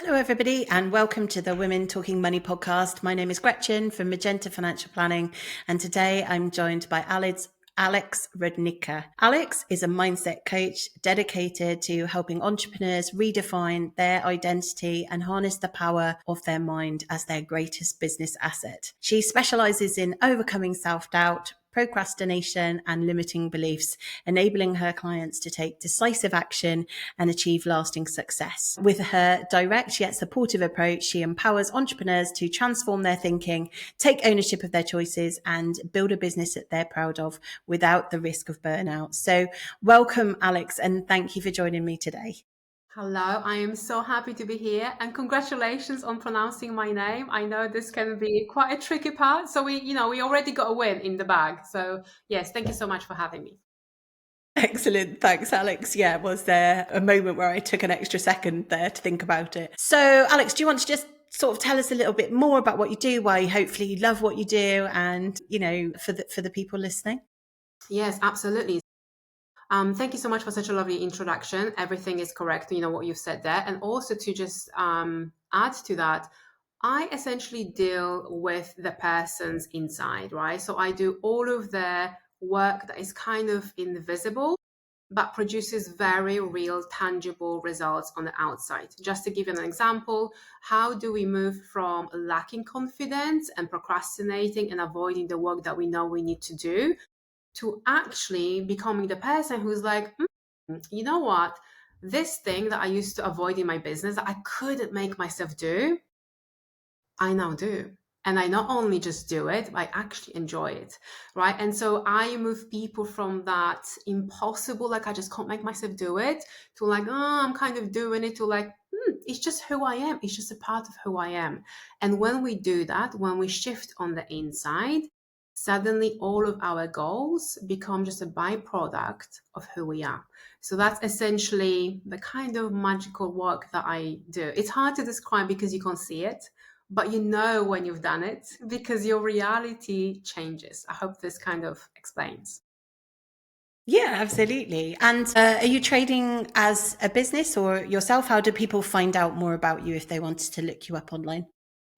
Hello, everybody, and welcome to the Women Talking Money podcast. My name is Gretchen from Magenta Financial Planning, and today I'm joined by Alex Rudnicka. Alex is a mindset coach dedicated to helping entrepreneurs redefine their identity and harness the power of their mind as their greatest business asset. She specializes in overcoming self-doubt, procrastination, and limiting beliefs, enabling her clients to take decisive action and achieve lasting success. With her direct yet supportive approach, she empowers entrepreneurs to transform their thinking, take ownership of their choices, and build a business that they're proud of without the risk of burnout. So welcome, Alex, and thank you for joining me today. Hello, I am so happy to be here and congratulations on pronouncing my name. I know this can be quite a tricky part. So we already got a win in the bag. So yes, thank you so much for having me. Excellent. Thanks, Alex. Yeah, was there a moment where I took an extra second there to think about it? So, Alex, do you want to just sort of tell us a little bit more about what you do, why hopefully you love what you do, and, for the people listening? Yes, absolutely. Thank you so much for such a lovely introduction. Everything is correct, what you've said there. And also to just add to that, I essentially deal with the person's inside, right? So I do all of the work that is kind of invisible, but produces very real, tangible results on the outside. Just to give you an example, how do we move from lacking confidence and procrastinating and avoiding the work that we know we need to do to actually becoming the person who's like, you know what? This thing that I used to avoid in my business that I couldn't make myself do, I now do. And I not only just do it, I actually enjoy it, right? And so I move people from that impossible, like I just can't make myself do it, to like, oh, I'm kind of doing it, to like, it's just who I am. It's just a part of who I am. And when we do that, when we shift on the inside, suddenly all of our goals become just a byproduct of who we are. So that's essentially the kind of magical work that I do. It's hard to describe because you can't see it, but you know when you've done it because your reality changes. I hope this kind of explains. Yeah, absolutely. And are you trading as a business or yourself? How do people find out more about you if they wanted to look you up online?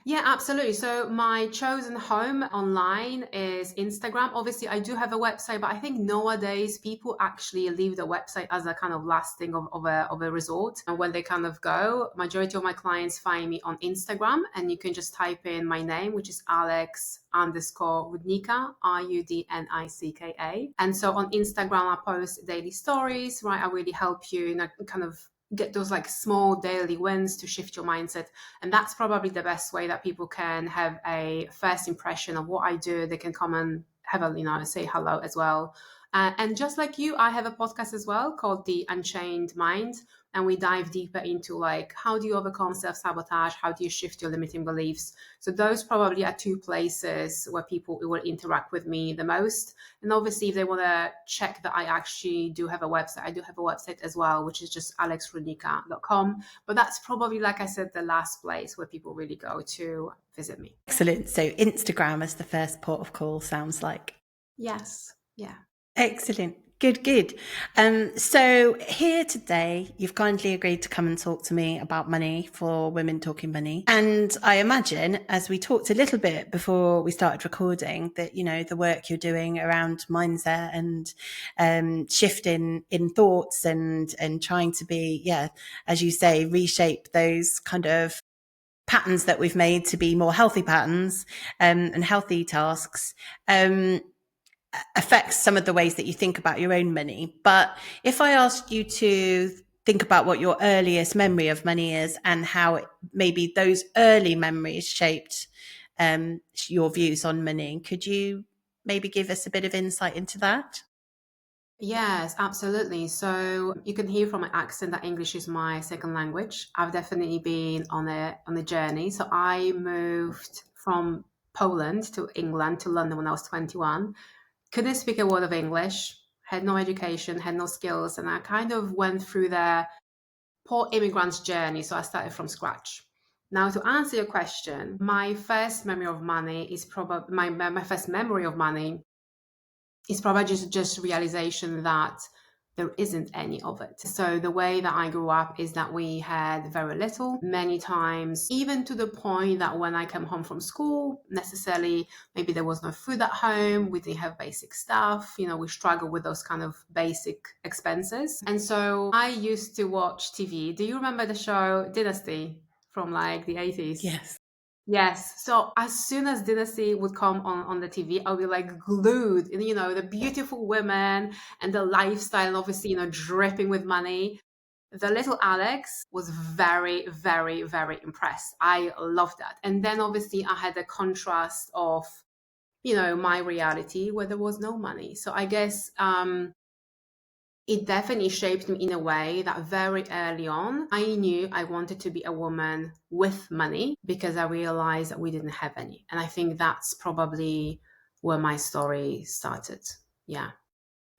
Yeah, absolutely. So my chosen home online is Instagram. Obviously, I do have a website, but I think nowadays people actually leave the website as a kind of last thing of a resort. And when they kind of go, majority of my clients find me on Instagram, and you can just type in my name, which is Alex_Rudnicka, Rudnicka. And so on Instagram, I post daily stories, right? I really help you, kind of get those like small daily wins to shift your mindset. And that's probably the best way that people can have a first impression of what I do. They can come and have a, say hello as well. And just like you, I have a podcast as well called The Unchained Mind. And we dive deeper into like, how do you overcome self-sabotage? How do you shift your limiting beliefs? So those probably are two places where people will interact with me the most. And obviously, if they want to check that I actually do have a website, I do have a website as well, which is just alexrudnicka.com. But that's probably, like I said, the last place where people really go to visit me. Excellent. So Instagram as the first port of call sounds like. Yes. Yeah. Excellent. Good. So here today, you've kindly agreed to come and talk to me about money for Women Talking Money. And I imagine, as we talked a little bit before we started recording, that, the work you're doing around mindset and shifting in thoughts and trying to be, as you say, reshape those kind of patterns that we've made to be more healthy patterns and healthy tasks. Affects some of the ways that you think about your own money. But if I asked you to think about what your earliest memory of money is and how maybe those early memories shaped your views on money, could you maybe give us a bit of insight into that? Yes, absolutely. So you can hear from my accent that English is my second language. I've definitely been on a journey. So I moved from Poland to England to London when I was 21. Couldn't speak a word of English, had no education, had no skills, and I kind of went through the poor immigrant's journey. So I started from scratch. Now, to answer your question, my first memory of money is probably my first memory of money is probably just realization that there isn't any of it. So the way that I grew up is that we had very little, many times, even to the point that when I came home from school, necessarily, maybe there was no food at home, we didn't have basic stuff, we struggled with those kind of basic expenses. And so I used to watch TV. Do you remember the show Dynasty from like the 80s? Yes. Yes. So as soon as Dynasty would come on the TV, I'll be like glued, and the beautiful women and the lifestyle, obviously, dripping with money. The little Alex was very, very, very impressed. I loved that. And then obviously I had the contrast of, my reality where there was no money. So I guess it definitely shaped me in a way that very early on, I knew I wanted to be a woman with money because I realized that we didn't have any. And I think that's probably where my story started. Yeah.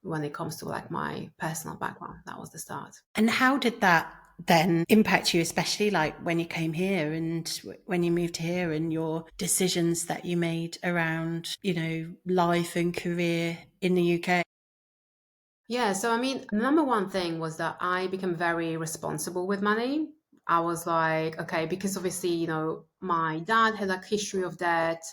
When it comes to like my personal background, that was the start. And how did that then impact you, especially like when you came here and when you moved here and your decisions that you made around, life and career in the UK? Yeah, so I mean, number one thing was that I became very responsible with money. I was like, okay, because obviously, my dad had a history of debt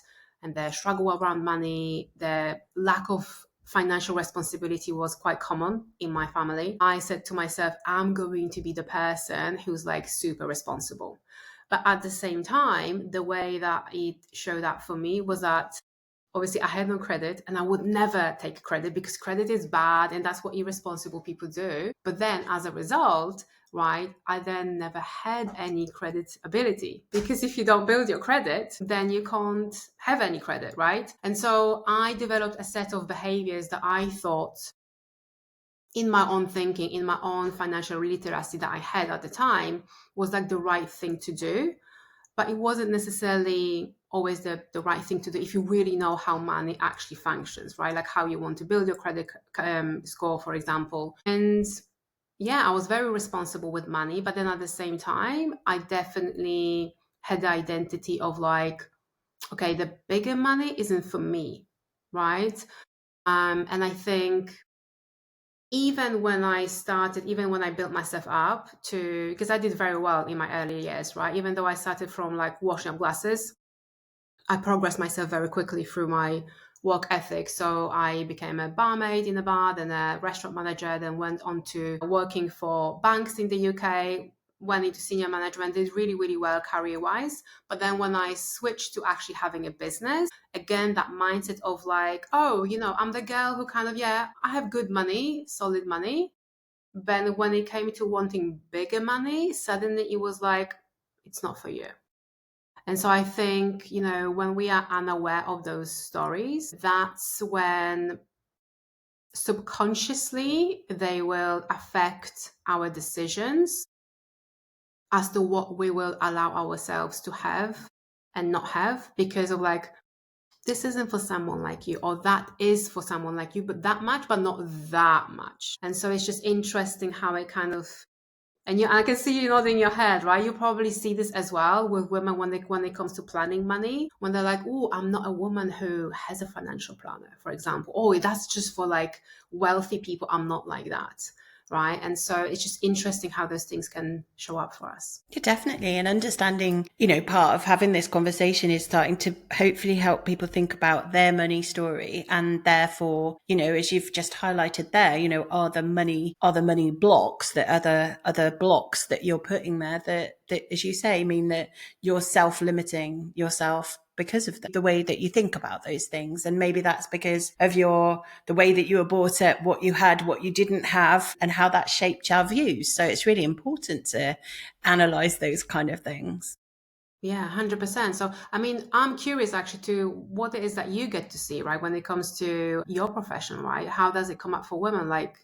and the struggle around money, the lack of financial responsibility was quite common in my family. I said to myself, I'm going to be the person who's like super responsible. But at the same time, the way that it showed up for me was that obviously I had no credit and I would never take credit because credit is bad and that's what irresponsible people do. But then as a result, right, I then never had any credit ability because if you don't build your credit, then you can't have any credit, right? And so I developed a set of behaviors that I thought in my own thinking, in my own financial literacy that I had at the time was like the right thing to do, but it wasn't necessarily always the right thing to do if you really know how money actually functions, right? Like how you want to build your credit score, for example. And yeah, I was very responsible with money, but then at the same time, I definitely had the identity of like, okay, the bigger money isn't for me, right? And I think even when I built myself up because I did very well in my early years, right? Even though I started from like washing up glasses, I progressed myself very quickly through my work ethic. So I became a barmaid in a bar, then a restaurant manager, then went on to working for banks in the UK, went into senior management, did really, really well career-wise. But then when I switched to actually having a business, again, that mindset of like, oh, I'm the girl who kind of, yeah, I have good money, solid money. But when it came to wanting bigger money, suddenly it was like, it's not for you. And so I think, when we are unaware of those stories, that's when subconsciously they will affect our decisions as to what we will allow ourselves to have and not have because of like, this isn't for someone like you, or that is for someone like you, but that much, but not that much. And so it's just interesting how it kind of, and I can see you nodding your head, right? You probably see this as well with women when it comes to planning money, when they're like, "Oh, I'm not a woman who has a financial planner," for example. "Oh, that's just for like wealthy people. I'm not like that." Right. And so it's just interesting how those things can show up for us. Yeah, definitely. And understanding, part of having this conversation is starting to hopefully help people think about their money story. And therefore, as you've just highlighted there, are the money blocks, that other blocks that you're putting there that, as you say, mean that you're self-limiting yourself because of the way that you think about those things. And maybe that's because of the way that you were brought up, what you had, what you didn't have, and how that shaped our views. So it's really important to analyze those kind of things. Yeah, 100%. So, I mean, I'm curious actually to what it is that you get to see, right, when it comes to your profession, right? How does it come up for women? Like,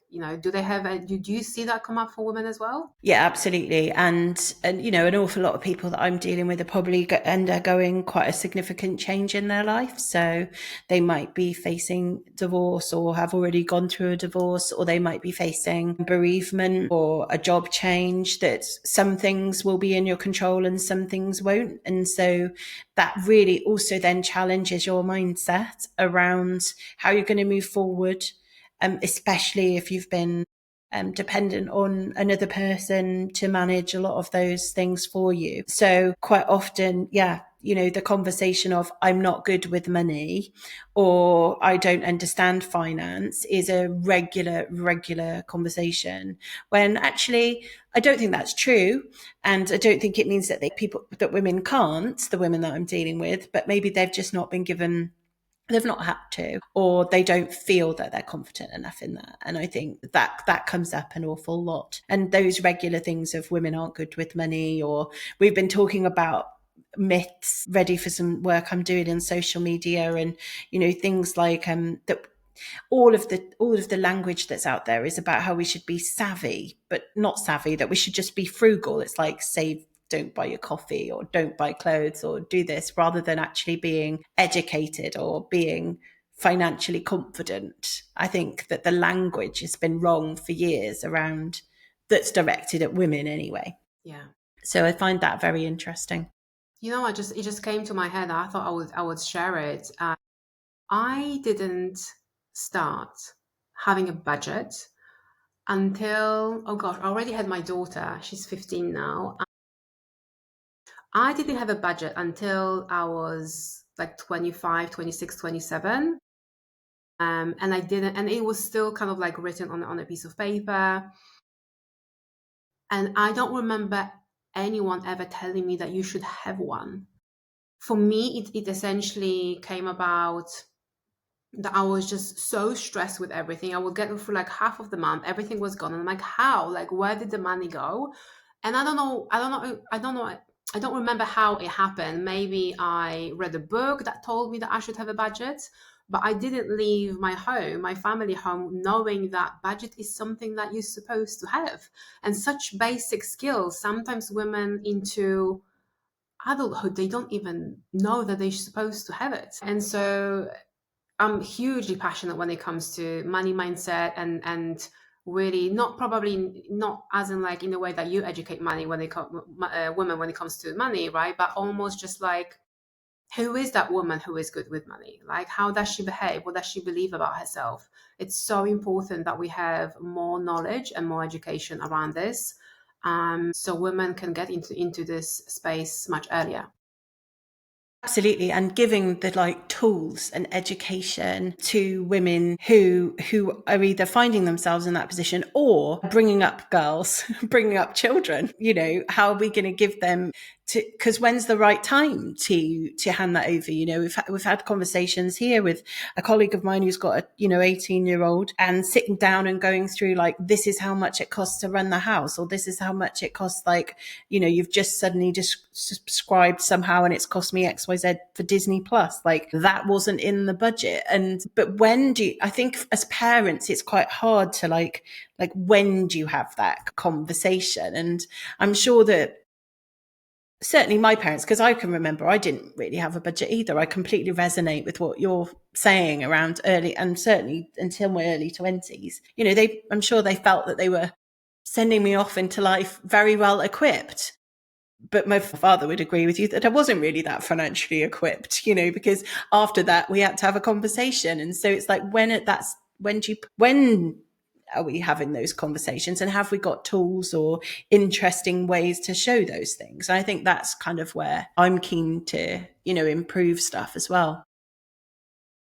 do they have do you see that come up for women as well? Yeah, absolutely. And an awful lot of people that I'm dealing with are probably undergoing quite a significant change in their life. So they might be facing divorce or have already gone through a divorce, or they might be facing bereavement or a job change, that some things will be in your control and some things won't. And so that really also then challenges your mindset around how you're going to move forward, especially if you've been dependent on another person to manage a lot of those things for you. So quite often, the conversation of I'm not good with money or I don't understand finance is a regular conversation, when actually I don't think that's true. And I don't think it means that that women can't, the women that I'm dealing with, but maybe they've just not been given, they've not had to, or they don't feel that they're confident enough in that. And I think that comes up an awful lot. And those regular things of women aren't good with money, or we've been talking about myths, ready for some work I'm doing in social media, and things like that all of the language that's out there is about how we should be savvy, but not savvy, that we should just be frugal. It's like save, don't buy your coffee, or don't buy clothes, or do this, rather than actually being educated or being financially confident. I think that the language has been wrong for years around, that's directed at women anyway. Yeah. So I find that very interesting. It just came to my head. I thought I would share it. I didn't start having a budget until, oh gosh, I already had my daughter. She's 15 now. I didn't have a budget until I was like 25, 26, 27. And I didn't, and it was still kind of like written on a piece of paper. And I don't remember anyone ever telling me that you should have one. For me, it essentially came about that I was just so stressed with everything. I would get through like half of the month, everything was gone. And I'm like, how? Like, where did the money go? And I don't remember how it happened. Maybe I read a book that told me that I should have a budget, but I didn't leave my home, my family home, knowing that budget is something that you're supposed to have. And such basic skills, sometimes women into adulthood, they don't even know that they're supposed to have it. And so I'm hugely passionate when it comes to money mindset, and really probably not as in like in the way that you educate money when women when it comes to money, right? But almost just like, who is that woman who is good with money? Like, how does she behave? What does she believe about herself? It's so important that we have more knowledge and more education around this, so women can get into this space much earlier. Absolutely. And giving the tools and education to women who are either finding themselves in that position or bringing up girls, bringing up children. How are we going to give them because when's the right time to hand that over? We've had conversations here with a colleague of mine who's got a 18-year-old, and sitting down and going through this is how much it costs to run the house, or this is how much it costs, you've just suddenly just subscribed somehow and it's cost me XYZ for Disney Plus. That wasn't in the budget. But I think as parents it's quite hard to when do you have that conversation? And I'm sure that certainly my parents, because I can remember I didn't really have a budget either. I completely resonate with what you're saying around early, and certainly until my early 20s. I'm sure they felt that they were sending me off into life very well equipped. But my father would agree with you that I wasn't really that financially equipped, because after that we had to have a conversation. And so it's like, when are we having those conversations, and have we got tools or interesting ways to show those things? And I think that's kind of where I'm keen to, improve stuff as well.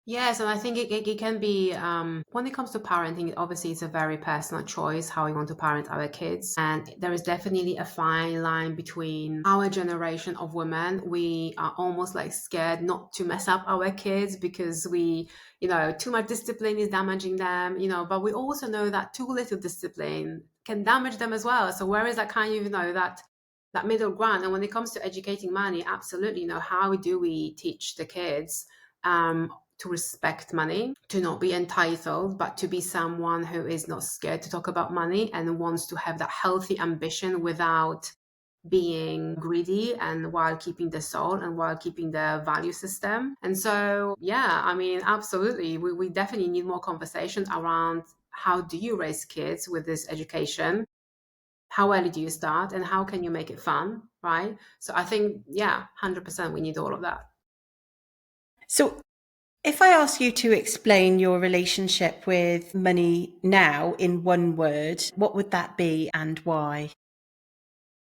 Yes, and I think it can be, when it comes to parenting, obviously it's a very personal choice how we want to parent our kids. And there is definitely a fine line between our generation of women. We are almost scared not to mess up our kids because too much discipline is damaging them, but we also know that too little discipline can damage them as well. So where is that kind of, that middle ground? And when it comes to educating money, absolutely, how do we teach the kids to respect money, to not be entitled, but to be someone who is not scared to talk about money and wants to have that healthy ambition without being greedy, and while keeping the soul and while keeping the value system. And so, yeah, I mean, absolutely, we definitely need more conversations around how do you raise kids with this education? How early do you start, and how can you make it fun, right? So I think, yeah, 100% we need all of that. So If I ask you to explain your relationship with money now in one word, what would that be and why?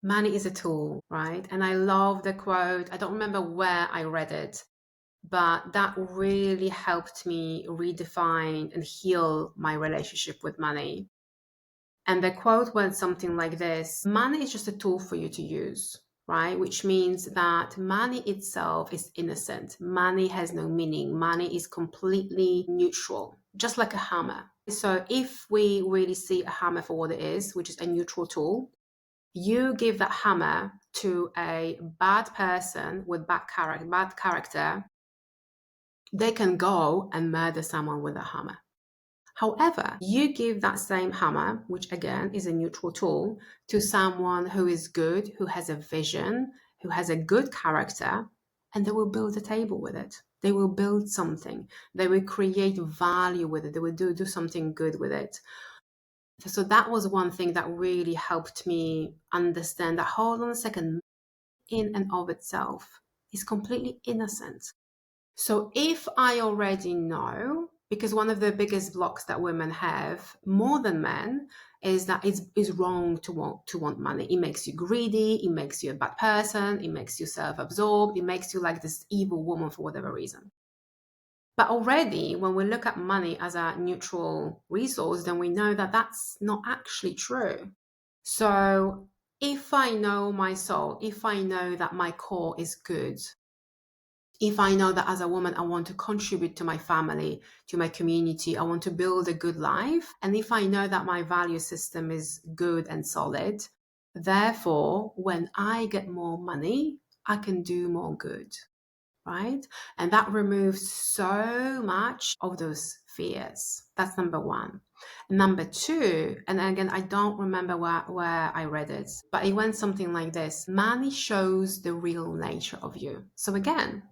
Money is a tool, right? And I love the quote. I don't remember where I read it, but that really helped me redefine and heal my relationship with money. And the quote went something like this: money is just a tool for you to use, right? Which means that money itself is innocent. Money has no meaning. Money is completely neutral, just like a hammer. So if we really see a hammer for what it is, which is a neutral tool, you give that hammer to a bad person with bad character, they can go and murder someone with a hammer. However, you give that same hammer, which again is a neutral tool, to someone who is good, who has a vision, who has a good character, and they will build a table with it. They will build something. They will create value with it. They will do something good with it. So that was one thing that really helped me understand that, hold on a second, in and of itself is completely innocent. So if I already know, because one of the biggest blocks that women have more than men is that it's wrong to want money. It makes you greedy, it makes you a bad person, it makes you self-absorbed, it makes you like this evil woman for whatever reason. But already when we look at money as a neutral resource, then we know that that's not actually true. So if I know my soul, if I know that my core is good, if I know that as a woman, I want to contribute to my family, to my community, I want to build a good life, and if I know that my value system is good and solid, therefore, when I get more money, I can do more good, right? And that removes so much of those fears. That's number one. Number two, and again, I don't remember where I read it, but it went something like this: money shows the real nature of you. So again,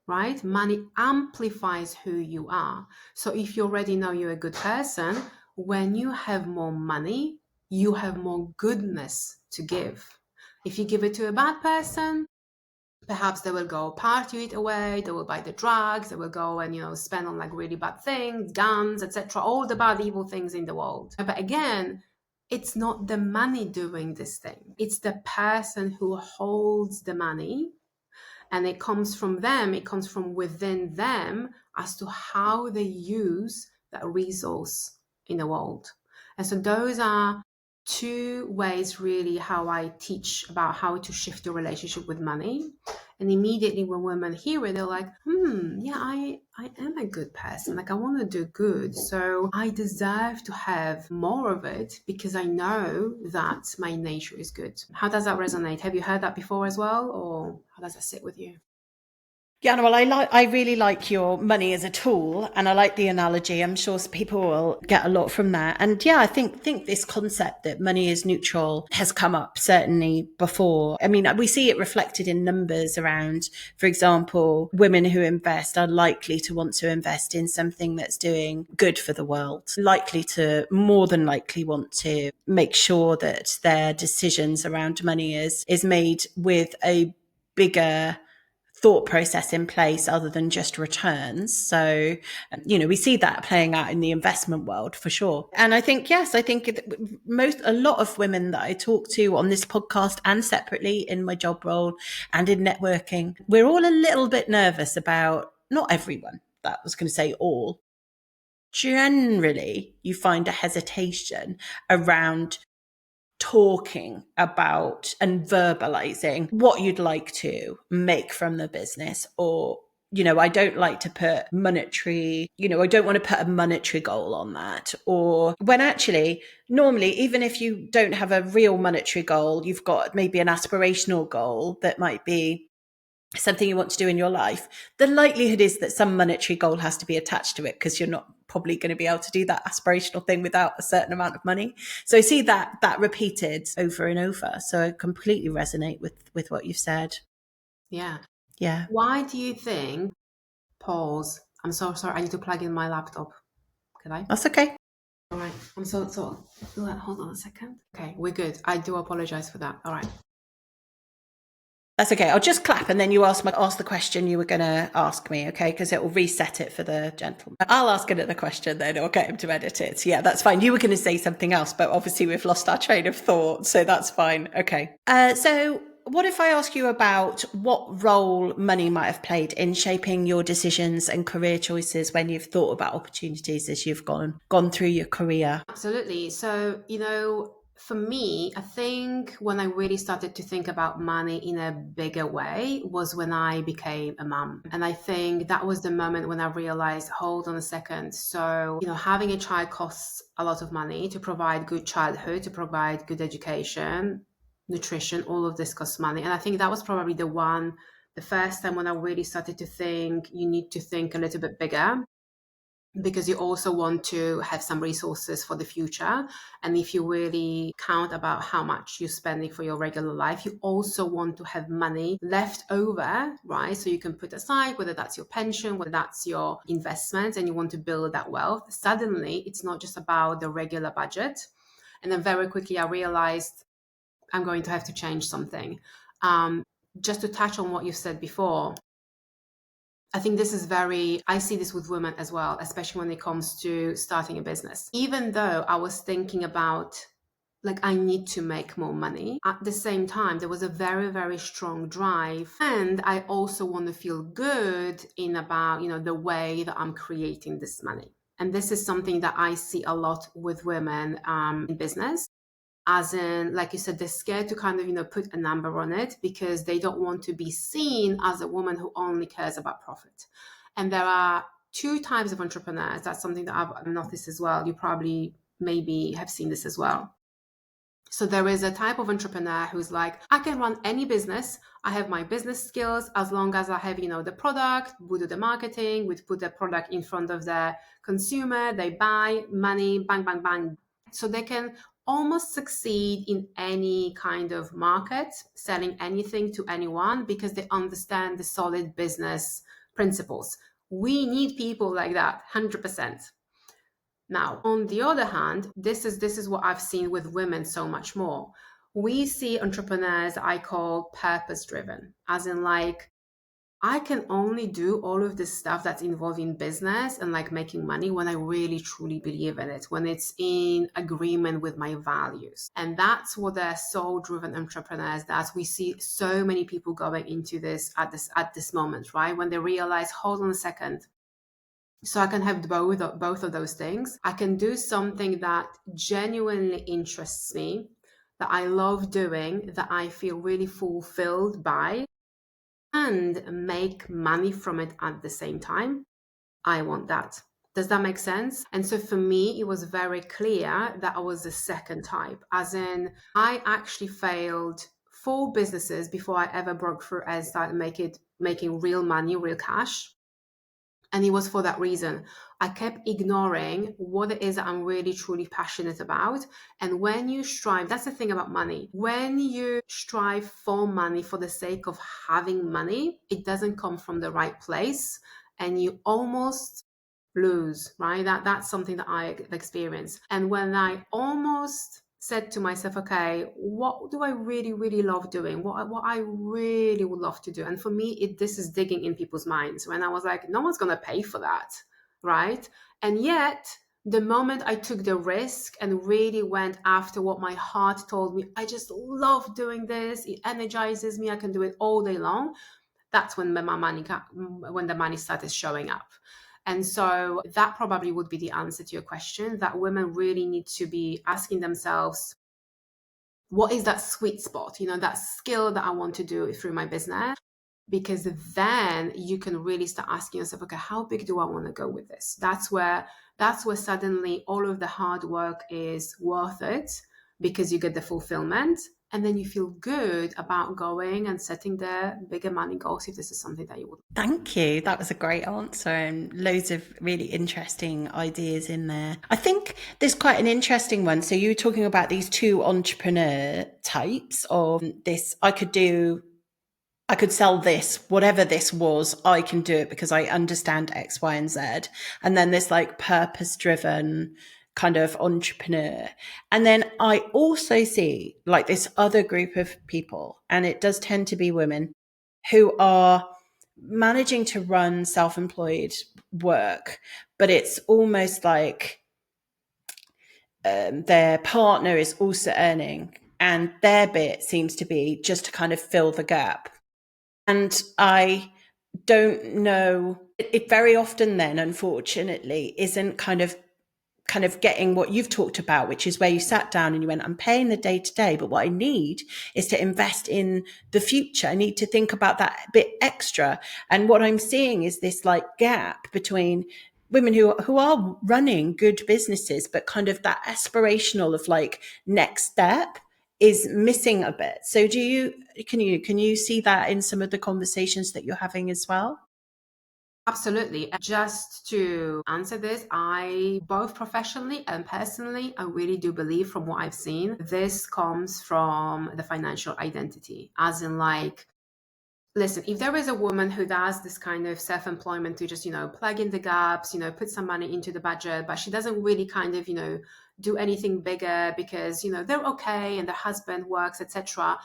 right? Money amplifies who you are. So if you already know you're a good person, when you have more money, you have more goodness to give. If you give it to a bad person, perhaps they will go party it away, they will buy the drugs, they will go and spend on like really bad things, guns, etc., all the bad evil things in the world. But again, it's not the money doing this thing, it's the person who holds the money, and it comes from them, it comes from within them as to how they use that resource in the world. And so those are two ways really how I teach about how to shift your relationship with money. And immediately when women hear it, they're like, yeah, I am a good person. Like, I want to do good. So I deserve to have more of it because I know that my nature is good. How does that resonate? Have you heard that before as well? Or how does that sit with you? Yeah, well, I really like your money as a tool, and I like the analogy. I'm sure people will get a lot from that. And yeah, I think this concept that money is neutral has come up certainly before. I mean, we see it reflected in numbers around, for example, women who invest are likely to want to invest in something that's doing good for the world, likely to more than likely want to make sure that their decisions around money is made with a bigger thought process in place other than just returns. So, we see that playing out in the investment world for sure. And I think, yes, I think a lot of women that I talk to on this podcast and separately in my job role and in networking, we're all a little bit nervous about, not everyone, that was going to say all. Generally, you find a hesitation around talking about and verbalizing what you'd like to make from the business, or I don't like to put monetary, I don't want to put a monetary goal on that. Or when actually, normally, even if you don't have a real monetary goal, you've got maybe an aspirational goal that might be something you want to do in your life, the likelihood is that some monetary goal has to be attached to it, because you're not probably going to be able to do that aspirational thing without a certain amount of money. So I see that repeated over and over. So I completely resonate with what you've said. Yeah. Yeah. Why do you think, pause, I'm so sorry, I need to plug in my laptop. Can I? That's okay. All right. I'm so hold on a second. Okay, we're good. I do apologize for that. All right. That's okay. I'll just clap and then you ask the question you were going to ask me, okay? Because it will reset it for the gentleman. I'll ask another question then, or get him to edit it. So yeah, that's fine. You were going to say something else, but obviously we've lost our train of thought, so that's fine. Okay. So what if I ask you about what role money might have played in shaping your decisions and career choices when you've thought about opportunities as you've gone through your career? Absolutely. So, for me, I think when I really started to think about money in a bigger way was when I became a mum. And I think that was the moment when I realized, hold on a second. So, having a child costs a lot of money to provide good childhood, to provide good education, nutrition, all of this costs money. And I think that was probably the first time when I really started to think you need to think a little bit bigger, because you also want to have some resources for the future. And if you really count about how much you're spending for your regular life, you also want to have money left over, right? So you can put aside, whether that's your pension, whether that's your investments, and you want to build that wealth. Suddenly, it's not just about the regular budget. And then very quickly, I realized I'm going to have to change something. Just to touch on what you said before, I think I see this with women as well, especially when it comes to starting a business. Even though I was thinking about, like, I need to make more money, at the same time, there was a very, very strong drive. And I also want to feel good in about, the way that I'm creating this money. And this is something that I see a lot with women in business. As in, like you said, they're scared to kind of, put a number on it because they don't want to be seen as a woman who only cares about profit. And there are two types of entrepreneurs. That's something that I've noticed as well. You probably maybe have seen this as well. So there is a type of entrepreneur who's like, I can run any business. I have my business skills as long as I have, the product, we do the marketing, we put the product in front of the consumer, they buy, money, bang, bang, bang. So they can almost succeed in any kind of market, selling anything to anyone because they understand the solid business principles. We need people like that, 100%. Now, on the other hand, this is what I've seen with women so much more. We see entrepreneurs I call purpose driven, as in, like, I can only do all of this stuff that's involved in business and like making money when I really truly believe in it, when it's in agreement with my values. And that's what the soul driven entrepreneurs, that we see so many people going into this at this moment, right? When they realize, hold on a second, so I can have both of those things. I can do something that genuinely interests me, that I love doing, that I feel really fulfilled by, and make money from it at the same time. I want that. Does that make sense? And so for me, it was very clear that I was the second type, as in, I actually failed 4 businesses before I ever broke through and started making real money, real cash. And it was for that reason. I kept ignoring what it is that I'm really, truly passionate about. And when you strive, that's the thing about money. When you strive for money for the sake of having money, it doesn't come from the right place. And you almost lose, right? That's something that I experienced. And when I almost said to myself, okay, what do I really, really love doing? What I really would love to do. And for me, this is digging in people's minds. When I was like, no one's going to pay for that, right? And yet, the moment I took the risk and really went after what my heart told me, I just love doing this. It energizes me. I can do it all day long. That's when the money started showing up. And so that probably would be the answer to your question, that women really need to be asking themselves, what is that sweet spot, that skill that I want to do through my business? Because then you can really start asking yourself, okay, how big do I want to go with this? That's where suddenly all of the hard work is worth it, because you get the fulfillment. And then you feel good about going and setting the bigger money goals if this is something that you would. Thank you. That was a great answer and loads of really interesting ideas in there. I think there's quite an interesting one. So you were talking about these 2 entrepreneur types of this. I could sell this, whatever this was, I can do it because I understand X, Y, and Z. And then this like purpose driven kind of entrepreneur. And then I also see like this other group of people, and it does tend to be women who are managing to run self-employed work, but it's almost like their partner is also earning, and their bit seems to be just to kind of fill the gap. And I don't know, it very often then, unfortunately, isn't kind of getting what you've talked about, which is where you sat down and you went, I'm paying the day to day, but what I need is to invest in the future. I need to think about that bit extra. And what I'm seeing is this like gap between women who are running good businesses, but kind of that aspirational of like next step is missing a bit. So can you see that in some of the conversations that you're having as well? Absolutely. Just to answer this, I both professionally and personally, I really do believe from what I've seen, this comes from the financial identity, as in like, listen, if there is a woman who does this kind of self-employment to just, plug in the gaps, put some money into the budget, but she doesn't really kind of, do anything bigger because, they're okay and their husband works, etc.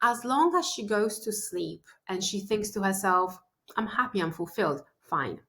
As long as she goes to sleep and she thinks to herself, I'm happy, I'm fulfilled, fine.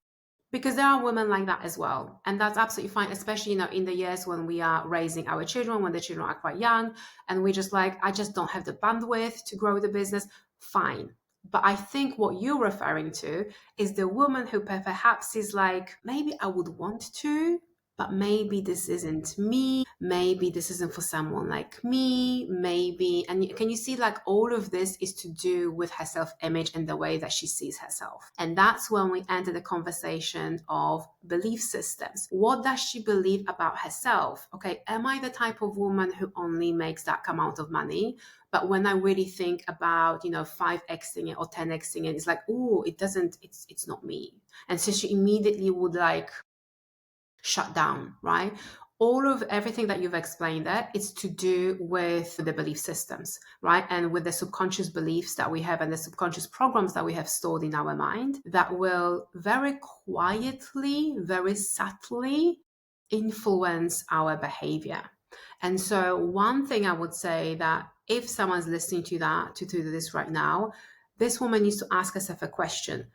Because there are women like that as well. And that's absolutely fine, especially, in the years when we are raising our children, when the children are quite young, and we just like, I just don't have the bandwidth to grow the business. Fine. But I think what you're referring to is the woman who perhaps is like, maybe I would want to, but maybe this isn't me. Maybe this isn't for someone like me. Maybe, and can you see like all of this is to do with her self-image and the way that she sees herself. And that's when we enter the conversation of belief systems. What does she believe about herself? Okay, am I the type of woman who only makes that amount of money? But when I really think about, 5xing it or 10xing it, it's like, oh, it's not me. And so she immediately would like shut down, right? All of everything that you've explained there is to do with the belief systems, right? And with the subconscious beliefs that we have and the subconscious programs that we have stored in our mind that will very quietly, very subtly influence our behavior. And so one thing I would say that if someone's listening to that, to do this right now, this woman needs to ask herself a question.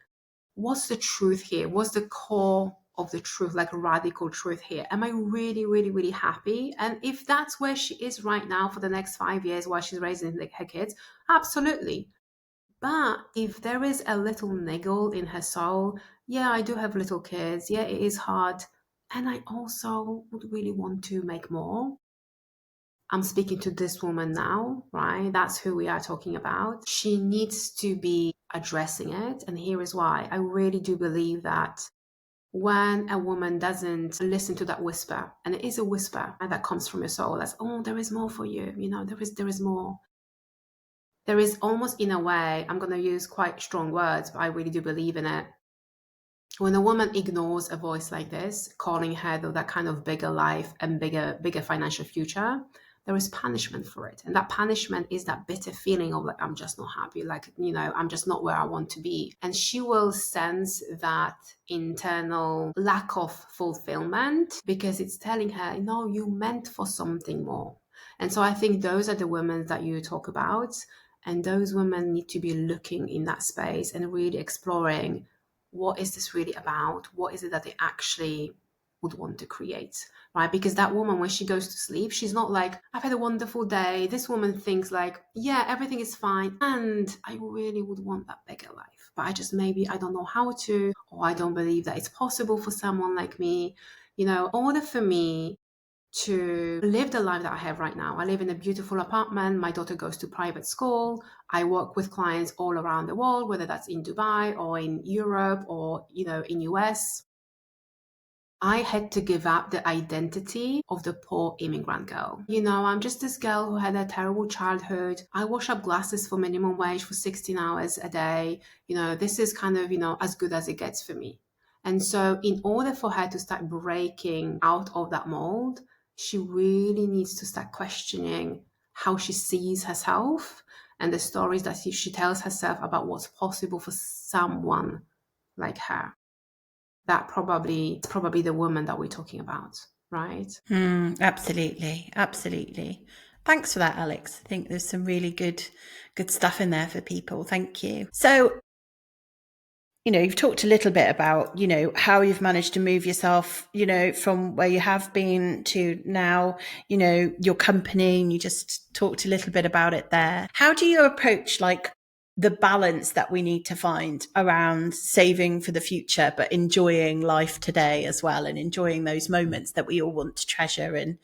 What's the truth here? What's the core of the truth, like radical truth here? Am I really, really, really happy? And if that's where she is right now for the next 5 years while she's raising her kids, absolutely. But if there is a little niggle in her soul, yeah, I do have little kids. Yeah, it is hard. And I also would really want to make more. I'm speaking to this woman now, right? That's who we are talking about. She needs to be addressing it. And here is why. I really do believe that when a woman doesn't listen to that whisper, and it is a whisper that comes from your soul, that's, oh, there is more for you. There is more. There is almost, in a way, I'm going to use quite strong words, but I really do believe in it. When a woman ignores a voice like this, calling her that kind of bigger life and bigger financial future, there is punishment for it. And that punishment is that bitter feeling of like, I'm just not happy, like, I'm just not where I want to be. And she will sense that internal lack of fulfillment because it's telling her, no, you meant for something more. And so I think those are the women that you talk about. And those women need to be looking in that space and really exploring, what is this really about? What is it that they actually would want to create, right? Because that woman, when she goes to sleep, she's not like, I've had a wonderful day. This woman thinks like, yeah, everything is fine. And I really would want that bigger life. But maybe I don't know how to, or I don't believe that it's possible for someone like me. In order for me to live the life that I have right now. I live in a beautiful apartment. My daughter goes to private school. I work with clients all around the world, whether that's in Dubai or in Europe or, in US. I had to give up the identity of the poor immigrant girl. I'm just this girl who had a terrible childhood. I wash up glasses for minimum wage for 16 hours a day. This is kind of, as good as it gets for me. And so in order for her to start breaking out of that mold, she really needs to start questioning how she sees herself and the stories that she tells herself about what's possible for someone like her. That probably the woman that we're talking about. right? Absolutely. Absolutely. Thanks for that, Alex. I think there's some really good stuff in there for people. Thank you. So, you've talked a little bit about, how you've managed to move yourself, from where you have been to now, your company, and you just talked a little bit about it there. How do you approach like the balance that we need to find around saving for the future, but enjoying life today as well, and enjoying those moments that we all want to treasure and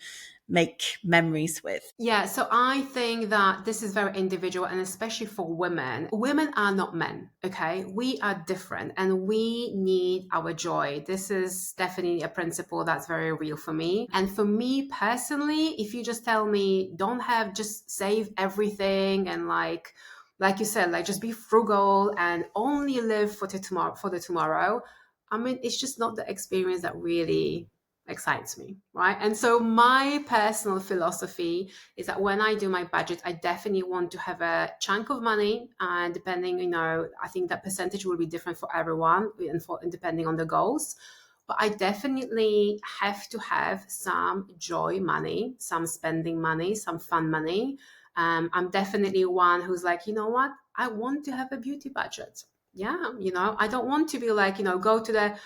make memories with? Yeah, so I think that this is very individual, and especially for women. Women are not men, okay? We are different and we need our joy. This is definitely a principle that's very real for me. And for me personally, if you just tell me just save everything and like you said, like just be frugal and only live for the tomorrow, I mean, it's just not the experience that really excites me, right? And so my personal philosophy is that when I do my budget, I definitely want to have a chunk of money, and depending, I think that percentage will be different for everyone and depending on the goals. But I definitely have to have some joy money, some spending money, some fun money. I'm definitely one who's like, you know what? I want to have a beauty budget. Yeah, I don't want to be like, go to the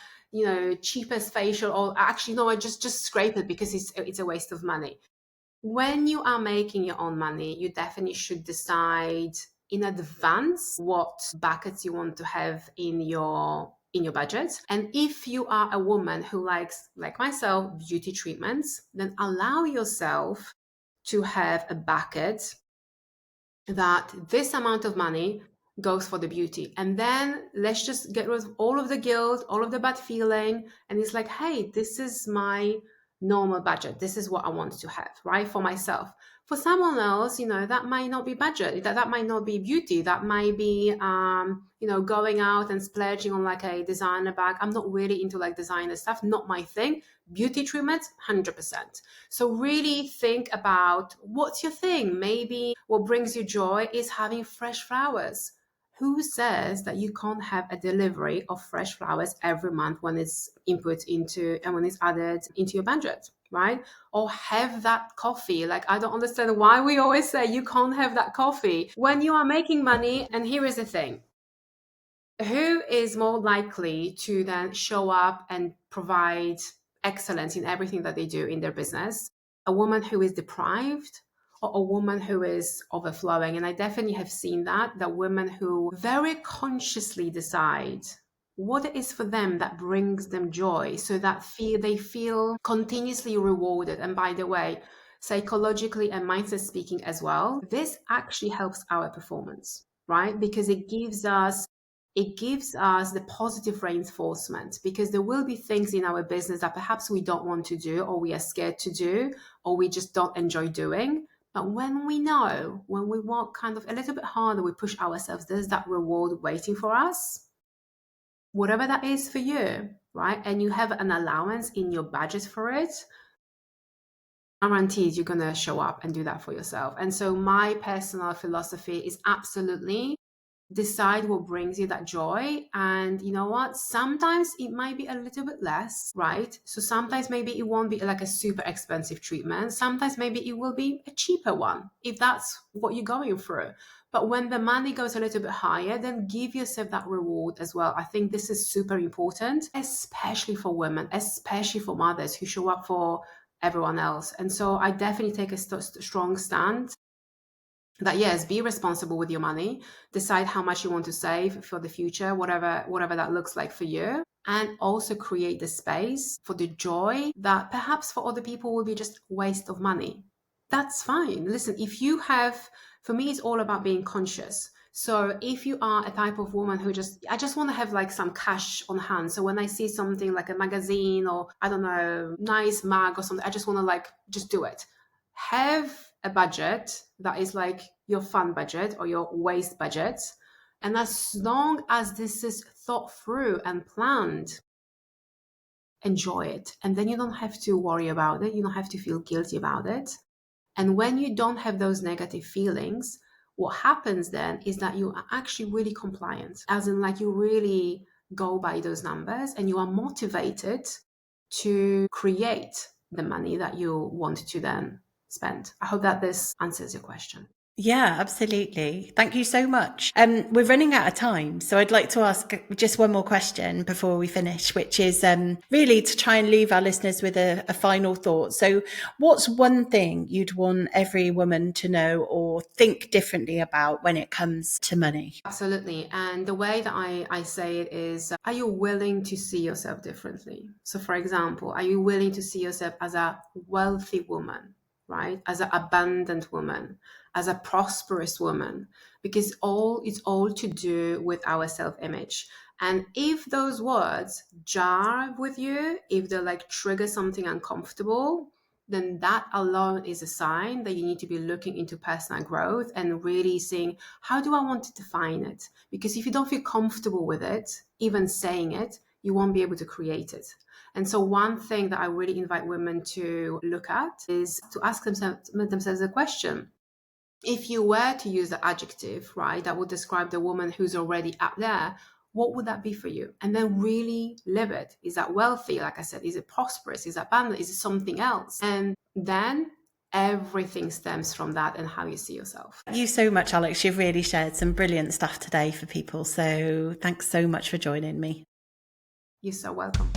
cheapest facial, or actually no, I just scrape it because it's a waste of money. When you are making your own money, you definitely should decide in advance what buckets you want to have in your budget. And if you are a woman who likes, like myself, beauty treatments, then allow yourself to have a bucket that this amount of money goes for the beauty. And then let's just get rid of all of the guilt, all of the bad feeling. And it's like, hey, this is my normal budget. This is what I want to have, right? For myself. For someone else, that might not be budget. That might not be beauty. That might be, going out and splurging on like a designer bag. I'm not really into like designer stuff. Not my thing. Beauty treatments, 100%. So really think about what's your thing. Maybe what brings you joy is having fresh flowers. Who says that you can't have a delivery of fresh flowers every month when it's input into and when it's added into your budget, right? Or have that coffee. Like, I don't understand why we always say you can't have that coffee when you are making money. And here is the thing: who is more likely to then show up and provide excellence in everything that they do in their business? A woman who is deprived, or a woman who is overflowing? And I definitely have seen that women who very consciously decide what it is for them that brings them joy, so that they feel continuously rewarded. And by the way, psychologically and mindset speaking as well, this actually helps our performance, right? Because it gives us the positive reinforcement, because there will be things in our business that perhaps we don't want to do, or we are scared to do, or we just don't enjoy doing. But when we work kind of a little bit harder, we push ourselves, there's that reward waiting for us, whatever that is for you, right? And you have an allowance in your budget for it, guaranteed you're going to show up and do that for yourself. And so my personal philosophy is absolutely decide what brings you that joy. And you know what? Sometimes it might be a little bit less, right? So sometimes maybe it won't be like a super expensive treatment. Sometimes maybe it will be a cheaper one, if that's what you're going through. But when the money goes a little bit higher, then give yourself that reward as well. I think this is super important, especially for women, especially for mothers who show up for everyone else. And so I definitely take a strong stand that yes, be responsible with your money, decide how much you want to save for the future, whatever that looks like for you, and also create the space for the joy that perhaps for other people will be just waste of money. That's fine. Listen, for me, it's all about being conscious. So if you are a type of woman who I just want to have like some cash on hand. So when I see something like a magazine, or I don't know, nice mug or something, I just want to like, just do it. Have a budget that is like your fun budget or your waste budget. And as long as this is thought through and planned, enjoy it. And then you don't have to worry about it. You don't have to feel guilty about it. And when you don't have those negative feelings, what happens then is that you are actually really compliant, as in like you really go by those numbers and you are motivated to create the money that you want to then spend. I hope that this answers your question. Yeah, absolutely. Thank you so much. We're running out of time, so I'd like to ask just one more question before we finish, which is really to try and leave our listeners with a final thought. So what's one thing you'd want every woman to know or think differently about when it comes to money? Absolutely. And the way that I say it is, are you willing to see yourself differently? So, for example, are you willing to see yourself as a wealthy woman, right? As an abundant woman, as a prosperous woman? Because it's all to do with our self-image. And if those words jar with you, if they like trigger something uncomfortable, then that alone is a sign that you need to be looking into personal growth and really seeing, how do I want to define it? Because if you don't feel comfortable with it, even saying it, you won't be able to create it. And so one thing that I really invite women to look at is to ask themselves a question. If you were to use the adjective, right, that would describe the woman who's already up there, what would that be for you? And then really live it. Is that wealthy? Like I said, is it prosperous? Is that abundant? Is it something else? And then everything stems from that and how you see yourself. Thank you so much, Alex. You've really shared some brilliant stuff today for people. So thanks so much for joining me. You're so welcome.